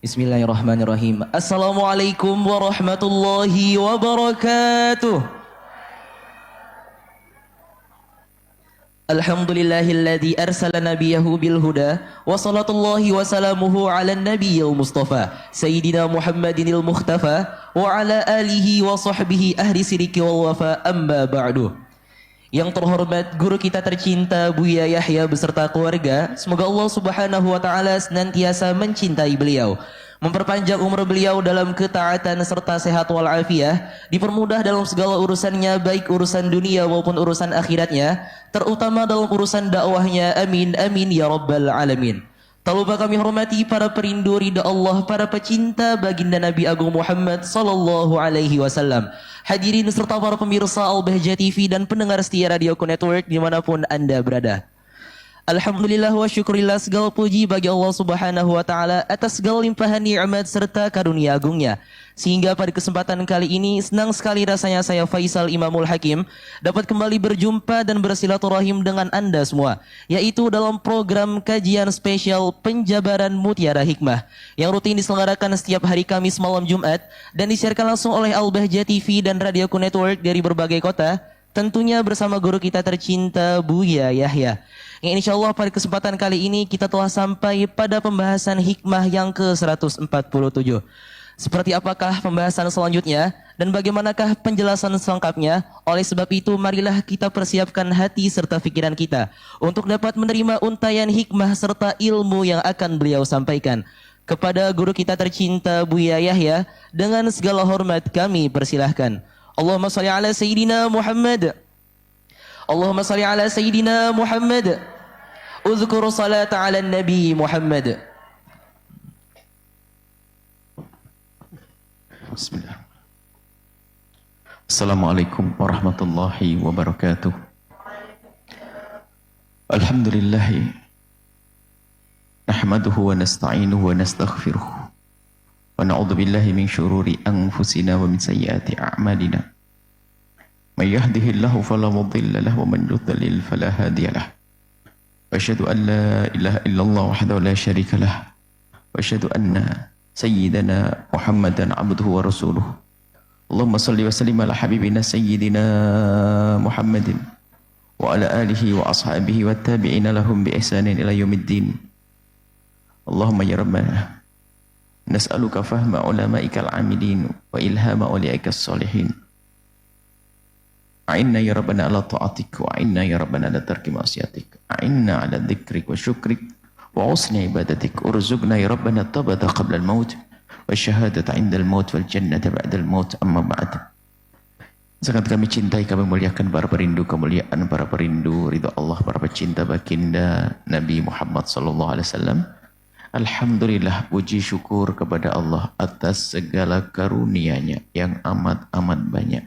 Bismillahirrahmanirrahim. Assalamualaikum warahmatullahi wabarakatuh. Alhamdulillahilladzi arsala nabiyahu bil huda wa salatullahi wa salamuhu ala nabiyil mustafa Sayyidina Muhammadinil mukhtafa wa ala alihi wa sahbihi ahli siriki wal wafa amma ba'du. Yang terhormat guru kita tercinta Buya Yahya beserta keluarga, semoga Allah Subhanahu wa taala senantiasa mencintai beliau, memperpanjang umur beliau dalam ketaatan serta sehat walafiat, dipermudah dalam segala urusannya, baik urusan dunia maupun urusan akhiratnya, terutama dalam urusan dakwahnya. Amin amin ya rabbal alamin. Tak lupa kami hormati para perindu ridha Allah, para pecinta baginda Nabi Agung Muhammad sallallahu alaihi wasallam. Hadirin serta para pemirsa Al-Bahjah TV dan pendengar setia Radioku Network dimanapun Anda berada. Alhamdulillah wa syukurillah, segala puji bagi Allah Subhanahu wa taala atas segala limpahan nikmat serta karunia agungnya. Sehingga pada kesempatan kali ini senang sekali rasanya saya Faisal Imamul Hakim dapat kembali berjumpa dan bersilaturahim dengan Anda semua, yaitu dalam program kajian spesial Penjabaran Mutiara Hikmah yang rutin diselenggarakan setiap hari Kamis malam Jumat dan disiarkan langsung oleh Al-Bahjah TV dan Radioku Network dari berbagai kota, tentunya bersama guru kita tercinta Buya Yahya. Yang insya Allah pada kesempatan kali ini kita telah sampai pada pembahasan hikmah yang ke-147. Seperti apakah pembahasan selanjutnya dan bagaimanakah penjelasan selengkapnya? Oleh sebab itu marilah kita persiapkan hati serta pikiran kita untuk dapat menerima untayan hikmah serta ilmu yang akan beliau sampaikan. Kepada guru kita tercinta Buya Yahya, dengan segala hormat kami persilahkan. Allahumma salli ala Sayyidina Muhammad. Allahumma salli ala Sayyidina Muhammad. Uzkur salata ala Nabi Muhammad. Bismillah. Assalamualaikum warahmatullahi wabarakatuh. Alhamdulillah. Nahmaduhu wa nasta'inuhu wa nastaghfiruh. Wa na'udzu billahi min syururi anfusina wa min sayyiati a'malina. May yahdihillahu fala mudilla lahu wa man yudlil fala hadiya lahu. Wa asyhadu an la ilaha illallah wahdahu la syarika lahu. Wa asyhadu anna sayyidana Muhammadan abduhu wa rasuluh. Allahumma salli wa sallim ala habibina sayyidina Muhammadin wa ala alihi wa ashabihi wa tabi'ina lahum bi ihsanin ila yaumiddin. Allahumma ya rabbana nas'aluka fahma ulama'ikal amilin wa ilhama awliya'ikas salihin. A'inna ya rabbana ala ta'atik wa a'inna ya rabbana ala tarki ma'asiyatik. A'inna ala dhikrik wa syukrik wa husni ibadatik. Urzuqna ya rabbana tabata qabla al-maut wa syahadata inda al-maut wal jannata ba'da al-maut, amma ba'd. Sangat kami cintai, kami muliakan para perindu kemuliaan, para perindu ridha Allah, para pecinta baginda Nabi Muhammad sallallahu alaihi wasallam. Alhamdulillah, puji syukur kepada Allah atas segala karunia-Nya yang amat-amat banyak,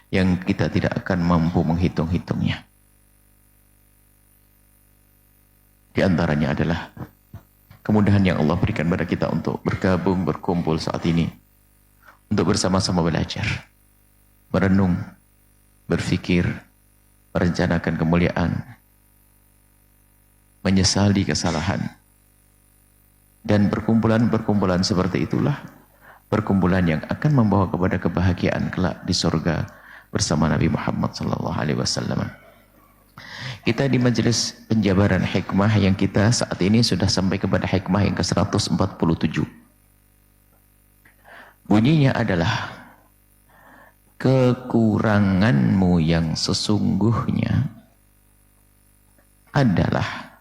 yang kita tidak akan mampu menghitung-hitungnya. Di antaranya adalah kemudahan yang Allah berikan pada kita untuk bergabung, berkumpul saat ini, untuk bersama-sama belajar, merenung, berfikir, merencanakan kemuliaan, menyesali kesalahan. Dan perkumpulan-perkumpulan seperti itulah perkumpulan yang akan membawa kepada kebahagiaan kelak di surga bersama Nabi Muhammad sallallahu alaihi wasallam. Kita di majelis penjabaran hikmah yang kita saat ini sudah sampai kepada hikmah yang ke-147. Bunyinya adalah kekuranganmu yang sesungguhnya adalah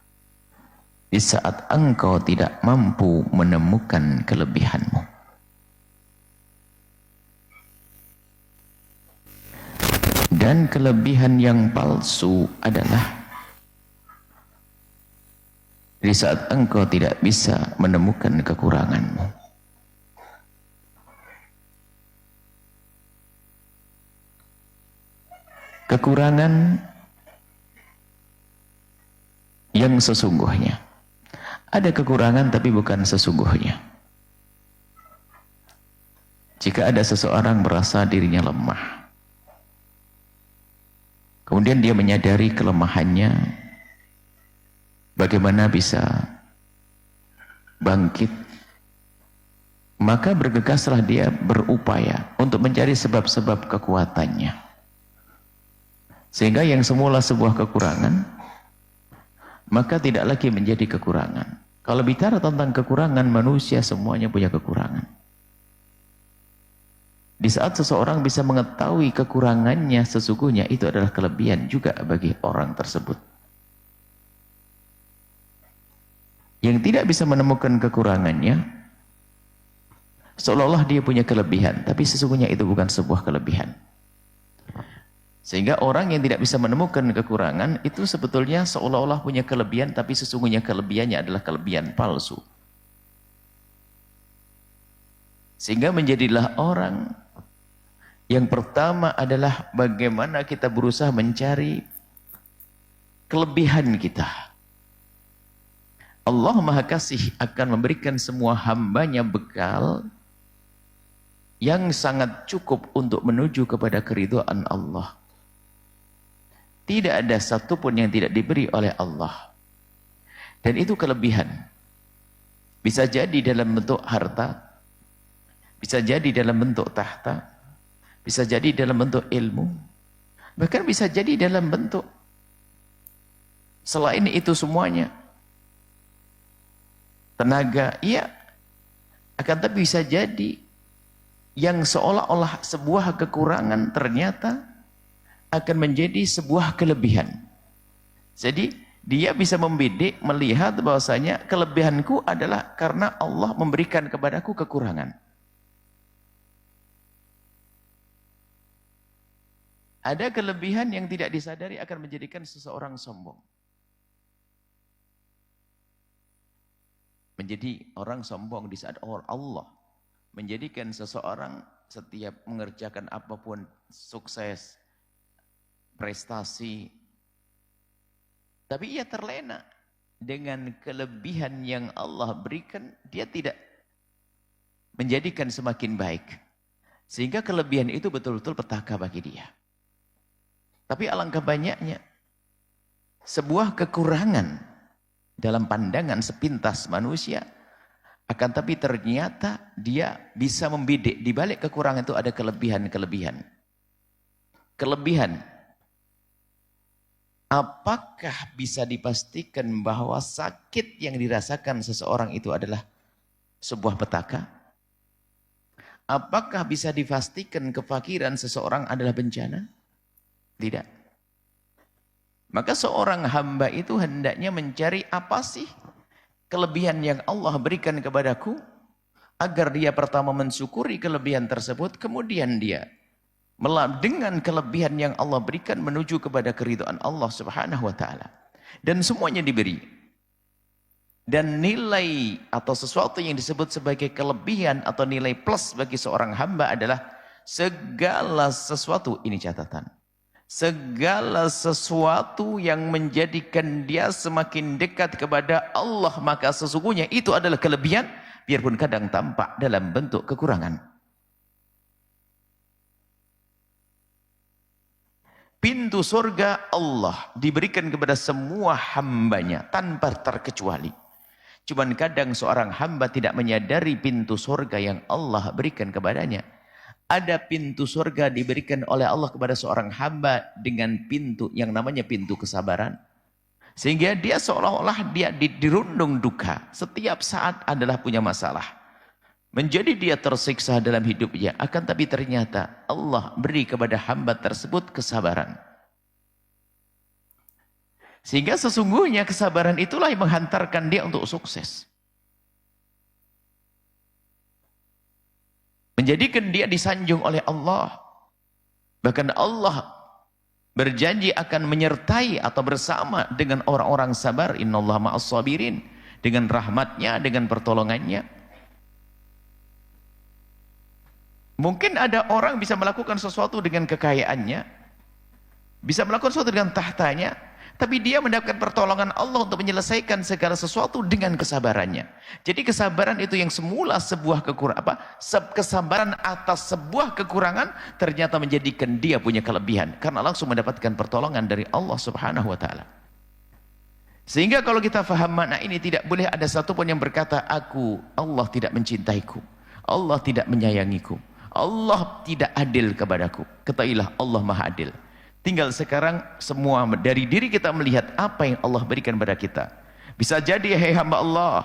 di saat engkau tidak mampu menemukan kelebihanmu. Dan kelebihan yang palsu adalah di saat engkau tidak bisa menemukan kekuranganmu. Kekurangan yang sesungguhnya. Ada kekurangan tapi bukan sesungguhnya. Jika ada seseorang merasa dirinya lemah, kemudian dia menyadari kelemahannya, bagaimana bisa bangkit maka bergegaslah dia berupaya untuk mencari sebab-sebab kekuatannya. Sehingga yang semula sebuah kekurangan, maka tidak lagi menjadi kekurangan. Kalau bicara tentang kekurangan, manusia semuanya punya kekurangan. Di saat seseorang bisa mengetahui kekurangannya, sesungguhnya itu adalah kelebihan juga bagi orang tersebut. Yang tidak bisa menemukan kekurangannya, seolah-olah dia punya kelebihan, tapi sesungguhnya itu bukan sebuah kelebihan. Sehingga orang yang tidak bisa menemukan kekurangan itu sebetulnya seolah-olah punya kelebihan, tapi sesungguhnya kelebihannya adalah kelebihan palsu. Sehingga menjadilah orang yang pertama adalah bagaimana kita berusaha mencari kelebihan kita. Allah Maha Kasih akan memberikan semua hambanya bekal yang sangat cukup untuk menuju kepada keridhaan Allah. Tidak ada satupun yang tidak diberi oleh Allah. Dan itu kelebihan. Bisa jadi dalam bentuk harta, bisa jadi dalam bentuk tahta, bisa jadi dalam bentuk ilmu, bahkan bisa jadi dalam bentuk selain itu semuanya. Tenaga, iya. Akan tapi bisa jadi yang seolah-olah sebuah kekurangan ternyata akan menjadi sebuah kelebihan. Jadi dia bisa membidik, melihat bahwasanya kelebihanku adalah karena Allah memberikan kepadaku kekurangan. Ada kelebihan yang tidak disadari akan menjadikan seseorang sombong. Menjadi orang sombong di saat Allah menjadikan seseorang setiap mengerjakan apapun sukses, prestasi, tapi ia terlena dengan kelebihan yang Allah berikan, dia tidak menjadikan semakin baik, sehingga kelebihan itu betul-betul petaka bagi dia. Tapi alangkah banyaknya sebuah kekurangan dalam pandangan sepintas manusia, akan tapi ternyata dia bisa membidik di balik kekurangan itu ada kelebihan-kelebihan. Kelebihan. Apakah bisa dipastikan bahwa sakit yang dirasakan seseorang itu adalah sebuah petaka? Apakah bisa dipastikan kefakiran seseorang adalah bencana? Tidak. Maka seorang hamba itu hendaknya mencari apa sih kelebihan yang Allah berikan kepadaku, agar dia pertama mensyukuri kelebihan tersebut, kemudian dia dengan kelebihan yang Allah berikan menuju kepada keridhaan Allah Subhanahu wa taala. Dan semuanya diberi. Dan nilai atau sesuatu yang disebut sebagai kelebihan atau nilai plus bagi seorang hamba adalah segala sesuatu, ini catatan, segala sesuatu yang menjadikan dia semakin dekat kepada Allah, maka sesungguhnya itu adalah kelebihan, biarpun kadang tampak dalam bentuk kekurangan. Pintu surga Allah diberikan kepada semua hambanya tanpa terkecuali. Cuman kadang seorang hamba tidak menyadari pintu surga yang Allah berikan kepadanya. Ada pintu surga diberikan oleh Allah kepada seorang hamba dengan pintu yang namanya pintu kesabaran. Sehingga dia seolah-olah dia dirundung duka. Setiap saat adalah punya masalah. Menjadi dia tersiksa dalam hidupnya. Akan tapi ternyata Allah beri kepada hamba tersebut kesabaran. Sehingga sesungguhnya kesabaran itulah yang menghantarkan dia untuk sukses. Menjadikan dia disanjung oleh Allah. Bahkan Allah berjanji akan menyertai atau bersama dengan orang-orang sabar. Innallaha ma'as sabirin. Dengan rahmatnya, dengan pertolongannya. Mungkin ada orang bisa melakukan sesuatu dengan kekayaannya, bisa melakukan sesuatu dengan tahtanya, tapi dia mendapatkan pertolongan Allah untuk menyelesaikan segala sesuatu dengan kesabarannya. Jadi kesabaran itu yang semula sebuah kekurangan, kesabaran atas sebuah kekurangan ternyata menjadikan dia punya kelebihan karena langsung mendapatkan pertolongan dari Allah Subhanahu wa taala. Sehingga kalau kita faham makna ini, tidak boleh ada satupun yang berkata, Allah tidak mencintaiku, Allah tidak menyayangiku, Allah tidak adil kepadaku. Ketahuilah Allah Maha Adil. Tinggal sekarang semua dari diri kita melihat apa yang Allah berikan kepada kita. Bisa jadi, hai hamba Allah,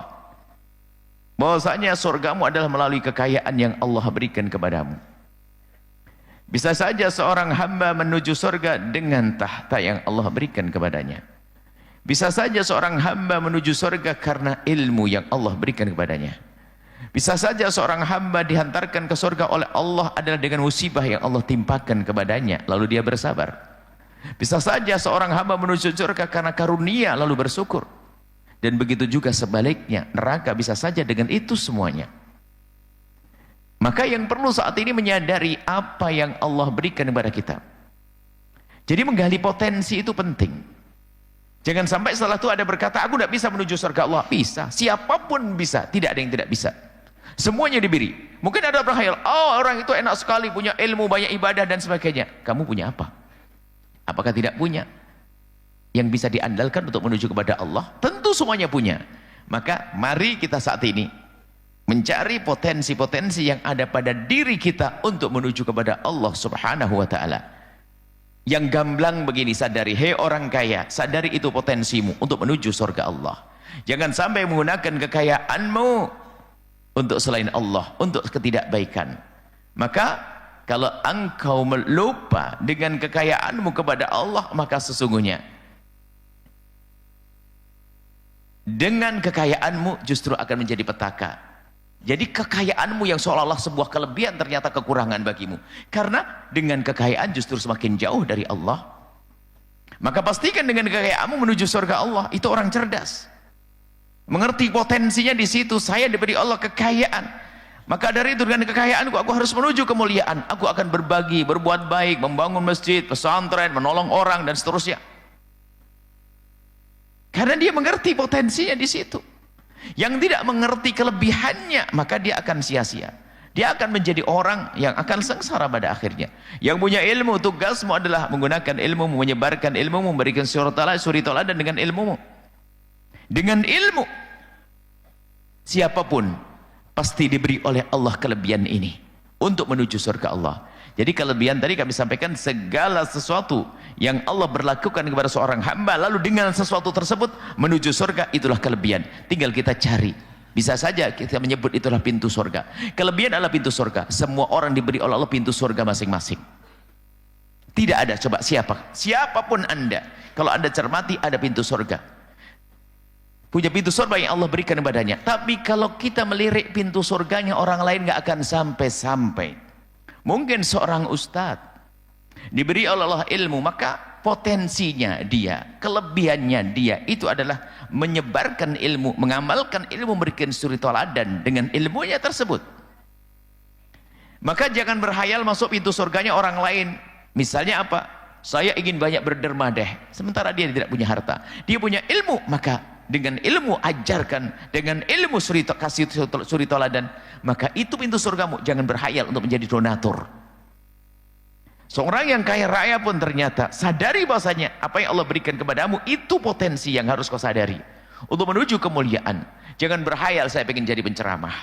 bahwasanya surgamu adalah melalui kekayaan yang Allah berikan kepadamu. Bisa saja seorang hamba menuju surga dengan tahta yang Allah berikan kepadanya. Bisa saja seorang hamba menuju surga karena ilmu yang Allah berikan kepadanya. Bisa saja seorang hamba dihantarkan ke surga oleh Allah adalah dengan musibah yang Allah timpakan kepadanya, lalu dia bersabar. Bisa saja seorang hamba menuju surga karena karunia lalu bersyukur. Dan begitu juga sebaliknya, neraka bisa saja dengan itu semuanya. Maka yang perlu saat ini menyadari apa yang Allah berikan kepada kita. Jadi menggali potensi itu penting. Jangan sampai setelah itu ada berkata, aku tidak bisa menuju surga Allah. Bisa, siapapun bisa, tidak ada yang tidak bisa. Semuanya diberi. Mungkin ada berkhayal, oh orang itu enak sekali, punya ilmu, banyak ibadah dan sebagainya. Kamu punya apa? Apakah tidak punya? Yang bisa diandalkan untuk menuju kepada Allah? Tentu semuanya punya. Maka mari kita saat ini mencari potensi-potensi yang ada pada diri kita untuk menuju kepada Allah Subhanahu wa ta'ala. Yang gamblang begini, sadari, hei orang kaya, sadari itu potensimu untuk menuju surga Allah. Jangan sampai menggunakan kekayaanmu untuk selain Allah, untuk ketidakbaikan. Maka kalau engkau lupa dengan kekayaanmu kepada Allah, maka sesungguhnya dengan kekayaanmu justru akan menjadi petaka. Jadi kekayaanmu yang seolah-olah sebuah kelebihan ternyata kekurangan bagimu. Karena dengan kekayaan justru semakin jauh dari Allah. Maka pastikan dengan kekayaanmu menuju surga Allah. Itu orang cerdas. Mengerti potensinya di situ. Saya diberi Allah kekayaan. Maka dari itu dengan kekayaanku aku harus menuju kemuliaan. Aku akan berbagi, berbuat baik, membangun masjid, pesantren, menolong orang dan seterusnya. Karena dia mengerti potensinya di situ. Yang tidak mengerti kelebihannya, maka dia akan sia-sia. Dia akan menjadi orang yang akan sengsara pada akhirnya. Yang punya ilmu, tugasmu adalah menggunakan ilmu, menyebarkan ilmu, memberikan suri toladan dengan ilmumu. Dengan ilmu, siapapun pasti diberi oleh Allah kelebihan ini untuk menuju surga Allah. Jadi kelebihan tadi kami sampaikan, segala sesuatu yang Allah berlakukan kepada seorang hamba lalu dengan sesuatu tersebut menuju surga, itulah kelebihan. Tinggal kita cari. Bisa saja kita menyebut itulah pintu surga. Kelebihan adalah pintu surga. Semua orang diberi oleh Allah pintu surga masing-masing. Tidak ada, coba siapapun Anda, kalau Anda cermati ada pintu surga. Punya pintu surga yang Allah berikan kepadanya. Tapi kalau kita melirik pintu surganya orang lain, nggak akan sampai-sampai. Mungkin seorang ustadz diberi oleh Allah ilmu, maka potensinya dia, kelebihannya dia itu adalah menyebarkan ilmu, mengamalkan ilmu, memberikan suri toladan dengan ilmunya tersebut. Maka jangan berhayal masuk pintu surganya orang lain. Misalnya apa? Saya ingin banyak berderma deh, sementara dia tidak punya harta. Dia punya ilmu, maka dengan ilmu ajarkan, dengan ilmu kasih suri toladan, maka itu pintu surgamu. Jangan berhayal untuk menjadi donatur. Seorang yang kaya raya pun ternyata sadari bahasanya apa yang Allah berikan kepadamu itu potensi yang harus kau sadari untuk menuju kemuliaan. Jangan berhayal saya ingin jadi penceramah.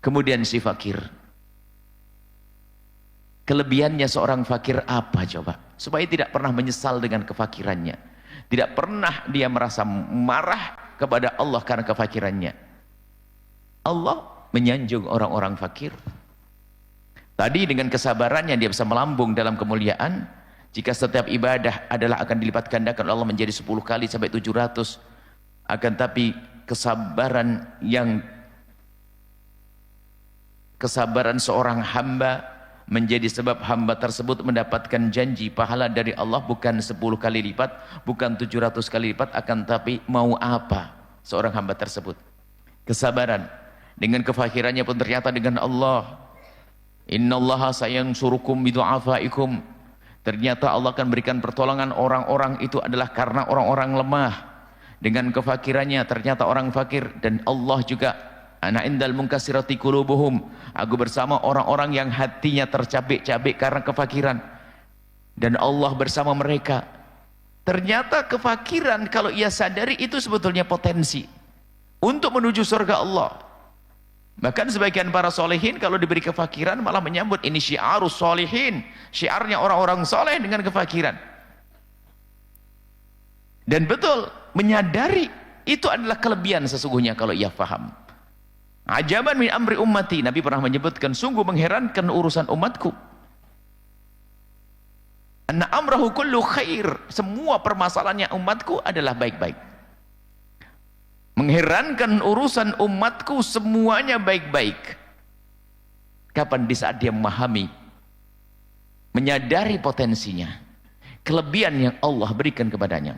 Kemudian si fakir, kelebihannya seorang fakir apa coba? Supaya tidak pernah menyesal dengan kefakirannya, tidak pernah dia merasa marah kepada Allah karena kefakirannya. Allah menyanjung orang-orang fakir. Tadi dengan kesabarannya dia bisa melambung dalam kemuliaan. Jika setiap ibadah adalah akan dilipat gandakan Allah menjadi 10 kali sampai 700. Akan tapi kesabaran seorang hamba menjadi sebab hamba tersebut mendapatkan janji pahala dari Allah bukan 10 kali lipat, bukan 700 kali lipat, akan tapi mau apa seorang hamba tersebut? Kesabaran. Dengan kefakirannya pun ternyata dengan Allah, innallaha sayansurukum bidu'afaikum, ternyata Allah akan berikan pertolongan orang-orang itu adalah karena orang-orang lemah. Dengan kefakirannya ternyata orang fakir, dan Allah juga ana indal munkasirati qulubuhum, aku bersama orang-orang yang hatinya tercabik-cabik karena kefakiran, dan Allah bersama mereka. Ternyata kefakiran kalau ia sadari itu sebetulnya potensi untuk menuju surga Allah. Bahkan sebagian para solehin kalau diberi kefakiran malah menyambut ini syiarus solehin, syiarnya orang-orang soleh dengan kefakiran. Dan betul, menyadari itu adalah kelebihan sesungguhnya kalau ia faham. Ajaban min amri ummati, Nabi pernah menyebutkan sungguh mengherankan urusan umatku. Anna amrahu kullu khair, semua permasalahannya umatku adalah baik-baik. Mengherankan urusan umatku semuanya baik-baik. Kapan? Di saat dia memahami, menyadari potensinya, kelebihan yang Allah berikan kepadanya.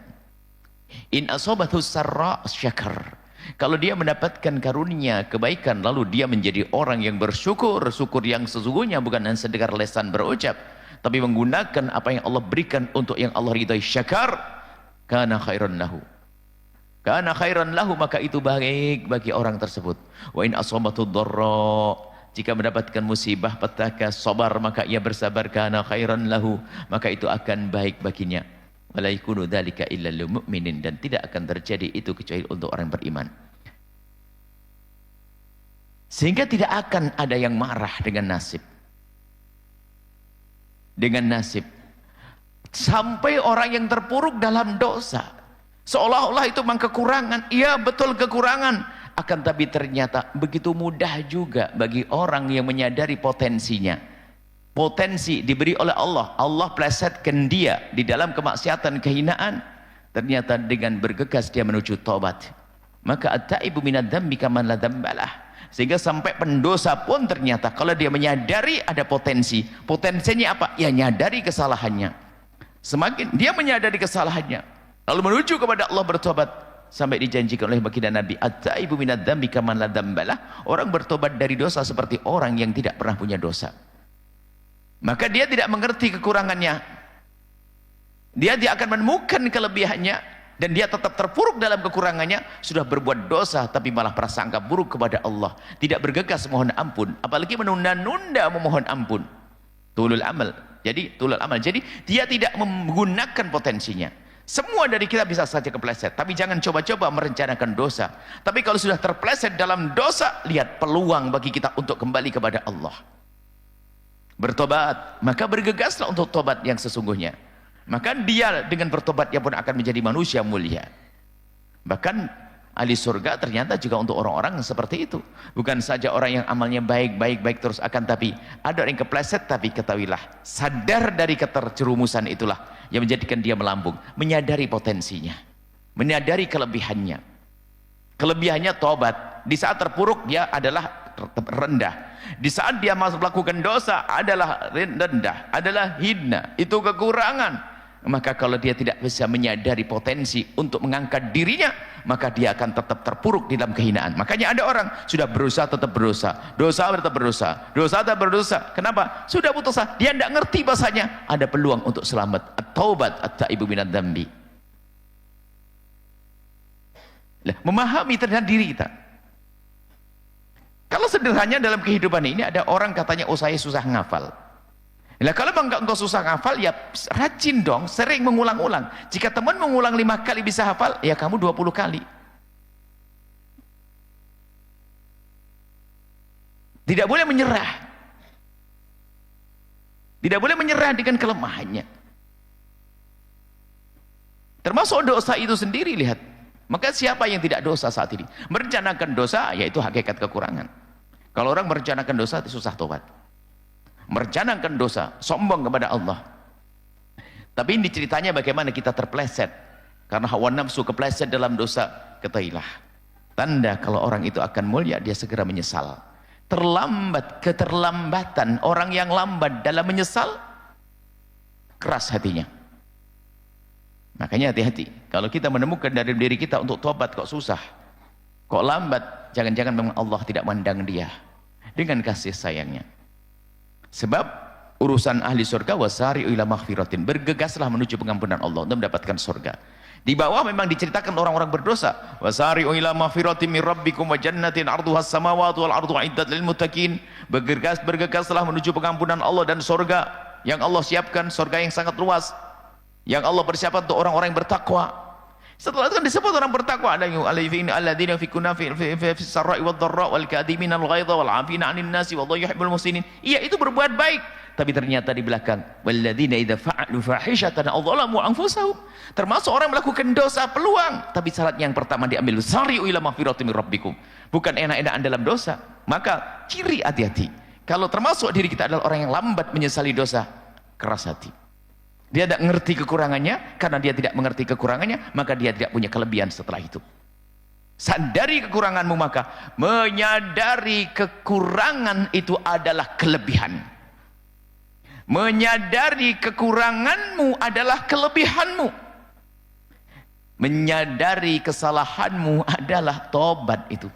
In asobathu sarra syakar, kalau dia mendapatkan karunia kebaikan lalu dia menjadi orang yang bersyukur, syukur yang sesungguhnya bukan hanya sekedar lesan berucap, tapi menggunakan apa yang Allah berikan untuk yang Allah ridai, syakar, kana khairan lahu. Kana khairan lahu, maka itu baik bagi orang tersebut. Wa in asabathu dharra, jika mendapatkan musibah petaka, sabar, maka ia bersabar, kana khairan lahu, maka itu akan baik baginya. Wala yakunu dzalika illa lil mu'minin, dan tidak akan terjadi itu kecuali untuk orang beriman. Sehingga tidak akan ada yang marah dengan nasib. Dengan nasib. Sampai orang yang terpuruk dalam dosa, seolah-olah itu memang kekurangan. Iya, betul kekurangan. Akan tapi ternyata begitu mudah juga bagi orang yang menyadari potensinya. Potensi diberi oleh Allah. Allah plesetkan dia di dalam kemaksiatan, kehinaan. Ternyata dengan bergegas dia menuju taubat. Maka at-taibu minadz dzambi kaman la dzambalah. Sehingga sampai pendosa pun ternyata kalau dia menyadari ada potensi. Potensinya apa? Ya nyadari kesalahannya. Semakin dia menyadari kesalahannya, lalu menuju kepada Allah bertobat, sampai dijanjikan oleh baginda Nabi, at-taibu minadz dzambi kaman la dzambalah. Orang bertobat dari dosa seperti orang yang tidak pernah punya dosa. Maka dia tidak mengerti kekurangannya. Dia akan menemukan kelebihannya, dan dia tetap terpuruk dalam kekurangannya. Sudah berbuat dosa tapi malah prasangka buruk kepada Allah, tidak bergegas mohon ampun, apalagi menunda-nunda memohon ampun. Tulul amal. Jadi dia tidak menggunakan potensinya. Semua dari kita bisa saja kepleset, tapi jangan coba-coba merencanakan dosa. Tapi kalau sudah terpleset dalam dosa, lihat peluang bagi kita untuk kembali kepada Allah. Bertobat, maka bergegaslah untuk tobat yang sesungguhnya. Maka dia dengan bertobatnya pun akan menjadi manusia mulia. Bahkan ahli surga ternyata juga untuk orang-orang seperti itu. Bukan saja orang yang amalnya baik terus, akan tapi ada orang yang kepleset, tapi ketahuilah, sadar dari keterjerumusan itulah yang menjadikan dia melambung, menyadari potensinya, menyadari kelebihannya. Kelebihannya tobat. Di saat terpuruk dia adalah rendah. Di saat dia masuk melakukan dosa adalah rendah, adalah hina, itu kekurangan. Maka kalau dia tidak bisa menyadari potensi untuk mengangkat dirinya, maka dia akan tetap terpuruk di dalam kehinaan. Makanya ada orang sudah berusaha tetap berusaha, dosa tetap berusaha, dosa tetap berdosa. Kenapa? Sudah putus asa. Dia tidak ngerti bahasanya ada peluang untuk selamat. At-taubat at-taibu minadz dzambi. Memahami terhadap diri kita. Kalau sederhananya dalam kehidupan ini ada orang katanya, oh saya susah ngafal. Nah, kalau engkau susah ngafal, ya rajin dong, sering mengulang-ulang. Jika teman mengulang 5 kali bisa hafal, ya kamu 20 kali. Tidak boleh menyerah. Tidak boleh menyerah dengan kelemahannya. Termasuk dosa itu sendiri, lihat. Maka siapa yang tidak dosa saat ini? Merencanakan dosa, yaitu hakikat kekurangan. Kalau orang merencanakan dosa, itu susah tobat. Merencanakan dosa, sombong kepada Allah. Tapi ini ceritanya bagaimana kita terpleset. Karena hawa nafsu kepleset dalam dosa. Ketahuilah, tanda kalau orang itu akan mulia, dia segera menyesal. Keterlambatan orang yang lambat dalam menyesal, keras hatinya. Makanya hati-hati. Kalau kita menemukan dari diri kita untuk tobat kok susah, kok lambat, jangan-jangan memang Allah tidak mandang dia dengan kasih sayangnya. Sebab urusan ahli surga, wasari'u ila maghfiratin, bergegaslah menuju pengampunan Allah untuk mendapatkan surga. Di bawah memang diceritakan orang-orang berdosa, wasari'u ila maghfiratin min rabbikum wa jannatin 'arduhas samawati wal ardu 'iddat lil muttaqin. Bergegaslah menuju pengampunan Allah dan surga yang Allah siapkan, surga yang sangat luas, yang Allah persiapkan untuk orang-orang yang bertakwa. Setelah itu kan disebut orang bertakwa, alladzina yunfiquna fis sarra'i wad dharra wal kadhimina al ghaidha wal 'afina 'anil nasi wallahu yuhibbul muhsinin. Iya, itu berbuat baik. Tapi ternyata di belakang, walladzina idza fa'alu fahishatan aw dhalamu anfusahum. Termasuk orang melakukan dosa peluang, tapi syarat yang pertama diambil, sari'u ila maghfiratin min rabbikum. Bukan enak-enakan dalam dosa. Maka ciri hati-hati. Kalau termasuk diri kita adalah orang yang lambat menyesali dosa, keras hati. Dia tidak mengerti kekurangannya, karena dia tidak mengerti kekurangannya, maka dia tidak punya kelebihan setelah itu. Sadari kekuranganmu, maka menyadari kekurangan itu adalah kelebihan. Menyadari kekuranganmu adalah kelebihanmu. Menyadari kesalahanmu adalah tobat itu.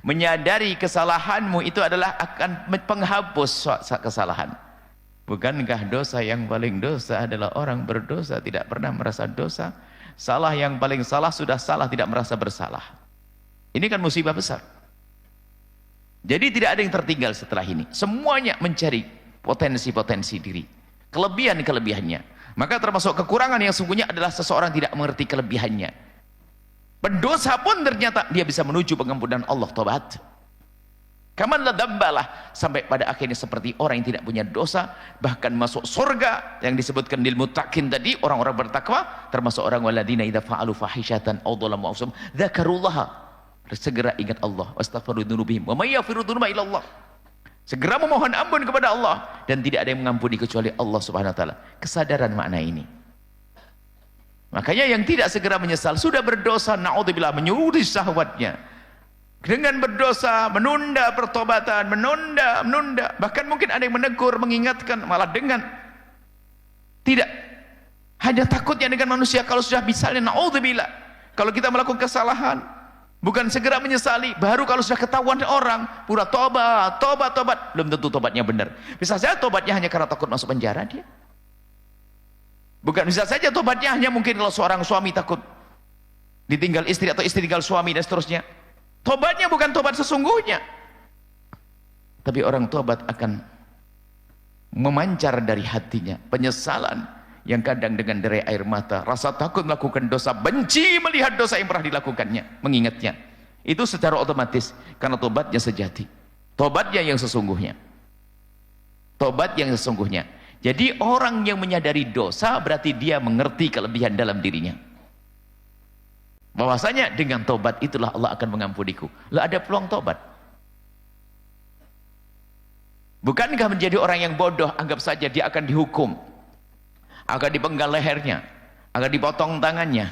Menyadari kesalahanmu itu adalah akan penghapus kesalahan. Bukankah dosa yang paling dosa adalah orang berdosa tidak pernah merasa dosa? Salah yang paling salah sudah salah, tidak merasa bersalah. Ini kan musibah besar. Jadi tidak ada yang tertinggal setelah ini. Semuanya mencari potensi-potensi diri, kelebihan-kelebihannya. Maka termasuk kekurangan yang sungguhnya adalah seseorang tidak mengerti kelebihannya. Pendosa pun ternyata dia bisa menuju pengampunan Allah, tobat. Kaman la dambalah, sampai pada akhirnya seperti orang yang tidak punya dosa, bahkan masuk surga yang disebutkan lil muttaqin tadi, orang-orang bertakwa, termasuk orang waladina idza fa'alu fahishatan aw dhalamu anfusahum dzakarullaha, segera ingat Allah, wastaghfiru dzunubihim wa may yaghfiru dzunuba illa Allah. Segera memohon ampun kepada Allah, dan tidak ada yang mengampuni kecuali Allah Subhanahu wa taala. Kesadaran makna ini. Makanya yang tidak segera menyesal sudah berdosa, naudzubillah, menyuruh syahwatnya. Dengan berdosa, menunda pertobatan, menunda. Bahkan mungkin ada yang menegur, mengingatkan, malah dengan tidak hanya takutnya dengan manusia. Kalau sudah misalnya, naudzubillah, kalau kita melakukan kesalahan, bukan segera menyesali, baru kalau sudah ketahuan orang, pura tobat, belum tentu tobatnya benar. Bisa saja tobatnya hanya karena takut masuk penjara dia. Bukan, bisa saja tobatnya hanya mungkin kalau seorang suami takut ditinggal istri, atau istri tinggal suami, dan seterusnya. Tobatnya bukan tobat sesungguhnya. Tapi orang tobat akan memancar dari hatinya penyesalan yang kadang dengan derai air mata, rasa takut melakukan dosa, benci melihat dosa yang pernah dilakukannya, mengingatnya. Itu secara otomatis karena tobatnya sejati, tobatnya yang sesungguhnya, tobat yang sesungguhnya. Jadi orang yang menyadari dosa berarti dia mengerti kelebihan dalam dirinya, bahwasanya dengan tobat itulah Allah akan mengampuniku. Lah ada peluang tobat. Bukankah menjadi orang yang bodoh, anggap saja dia akan dihukum, akan dipenggal lehernya, akan dipotong tangannya,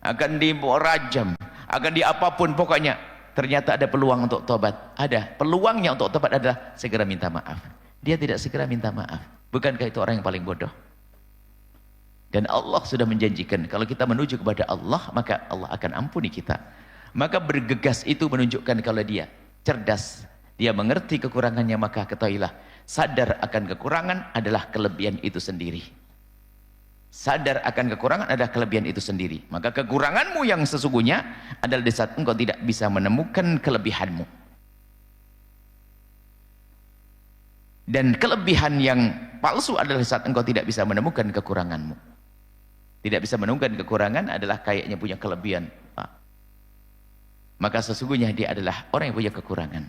akan dirajam, akan diapapun pokoknya. Ternyata ada peluang untuk tobat. Ada peluangnya untuk tobat adalah segera minta maaf. Dia tidak segera minta maaf. Bukankah itu orang yang paling bodoh? Dan Allah sudah menjanjikan kalau kita menuju kepada Allah, maka Allah akan ampuni kita. Maka bergegas itu menunjukkan kalau dia cerdas, dia mengerti kekurangannya, maka ketahuilah, sadar akan kekurangan adalah kelebihan itu sendiri. Sadar akan kekurangan adalah kelebihan itu sendiri. Maka kekuranganmu yang sesungguhnya adalah di saat engkau tidak bisa menemukan kelebihanmu. Dan kelebihan yang palsu adalah di saat engkau tidak bisa menemukan kekuranganmu. Tidak bisa menemukan kekurangan adalah kayaknya punya kelebihan. Maka sesungguhnya dia adalah orang yang punya kekurangan.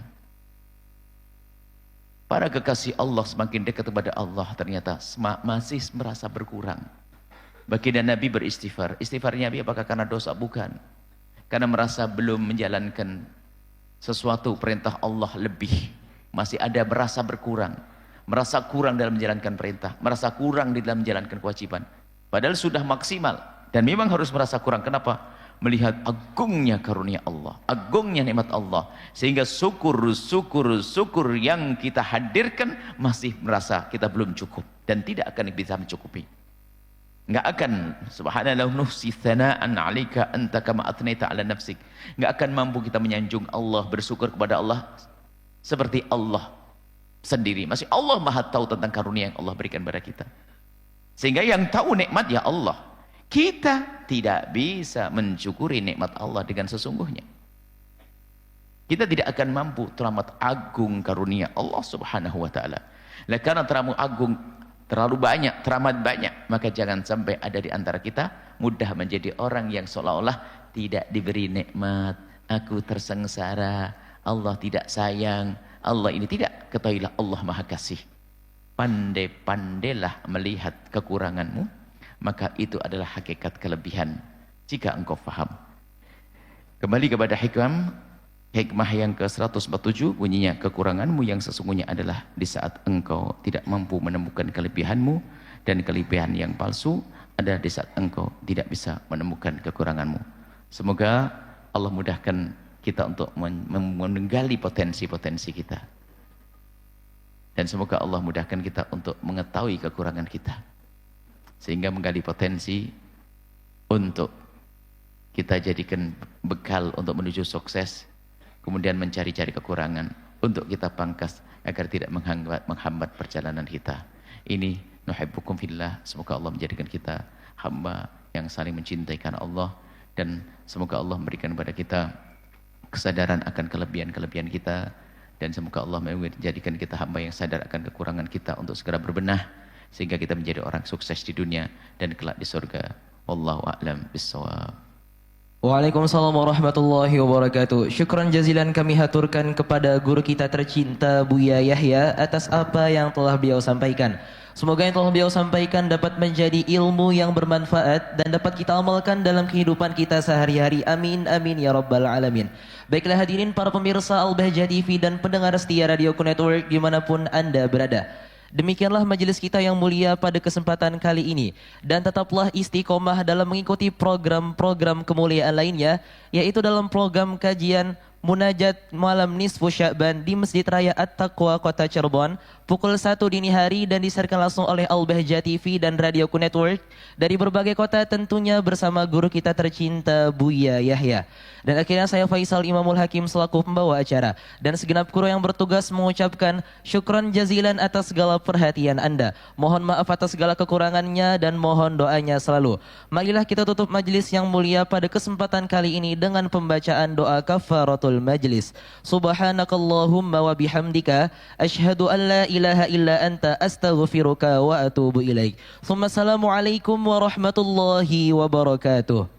Para kekasih Allah semakin dekat kepada Allah ternyata masih merasa berkurang. Baginda Nabi beristighfar. Istighfarnya Nabi apakah karena dosa? Bukan. Karena merasa belum menjalankan sesuatu perintah Allah lebih. Masih ada merasa berkurang. Merasa kurang dalam menjalankan perintah. Merasa kurang di dalam menjalankan kewajiban. Padahal sudah maksimal. Dan memang harus merasa kurang. Kenapa? Melihat agungnya karunia Allah, agungnya nikmat Allah, sehingga syukur yang kita hadirkan masih merasa kita belum cukup dan tidak akan bisa mencukupi. Enggak akan, subhanallah, nuhsi thana'an 'alaika anta kama athnayta 'ala nafsik. Enggak akan mampu kita menyanjung Allah, bersyukur kepada Allah seperti Allah sendiri. Masih Allah Maha tahu tentang karunia yang Allah berikan kepada kita. Sehingga yang tahu nikmat ya Allah. Kita tidak bisa mensyukuri nikmat Allah dengan sesungguhnya. Kita tidak akan mampu teramat agung karunia Allah Subhanahu wa taala. Karena teramat agung terlalu banyak, teramat banyak. Maka jangan sampai ada di antara kita mudah menjadi orang yang seolah-olah tidak diberi nikmat. Aku tersengsara, Allah tidak sayang, Allah ini tidak. Ketahuilah Allah Maha Kasih. Pandai-pandailah melihat kekuranganmu, maka itu adalah hakikat kelebihan jika engkau faham. Kembali kepada hikmah yang ke-147, bunyinya, kekuranganmu yang sesungguhnya adalah di saat engkau tidak mampu menemukan kelebihanmu, dan kelebihan yang palsu ada di saat engkau tidak bisa menemukan kekuranganmu. Semoga Allah mudahkan kita untuk menggali potensi-potensi kita. Dan semoga Allah mudahkan kita untuk mengetahui kekurangan kita. Sehingga menggali potensi untuk kita jadikan bekal untuk menuju sukses. Kemudian mencari-cari kekurangan untuk kita pangkas agar tidak menghambat perjalanan kita. Ini nuhibbukum fillah. Semoga Allah menjadikan kita hamba yang saling mencintai karena Allah. Dan semoga Allah memberikan kepada kita kesadaran akan kelebihan-kelebihan kita. Dan semoga Allah menjadikan kita hamba yang sadar akan kekurangan kita untuk segera berbenah. Sehingga kita menjadi orang sukses di dunia dan kelak di surga. Wallahu a'lam bissawab. Waalaikumsalam warahmatullahi wabarakatuh. Syukran jazilan kami haturkan kepada guru kita tercinta Buya Yahya atas apa yang telah beliau sampaikan. Semoga yang telah beliau sampaikan dapat menjadi ilmu yang bermanfaat dan dapat kita amalkan dalam kehidupan kita sehari-hari. Amin, amin ya rabbal alamin. Baiklah hadirin para pemirsa Al-Bahjah TV dan pendengar setia Radio Network dimanapun Anda berada. Demikianlah majelis kita yang mulia pada kesempatan kali ini. Dan tetaplah istiqomah dalam mengikuti program-program kemuliaan lainnya, yaitu dalam program kajian Munajat Malam Nisfu Sya'ban di Masjid Raya At-Taqwa Kota Cirebon pukul 1 dini hari dan disiarkan langsung oleh Al-Bahjah TV dan Radio Network dari berbagai kota, tentunya bersama guru kita tercinta Buya Yahya. Dan akhirnya saya Faisal Imamul Hakim selaku pembawa acara dan segenap kru yang bertugas mengucapkan syukran jazilan atas segala perhatian Anda. Mohon maaf atas segala kekurangannya dan mohon doanya selalu. Marilah kita tutup majelis yang mulia pada kesempatan kali ini dengan pembacaan doa kafaratul majlis. Subhanakallahumma wa bihamdika asyhadu an la ilaha illa anta astaghfiruka wa atubu ilaik. Assalamualaikum warahmatullahi wabarakatuh.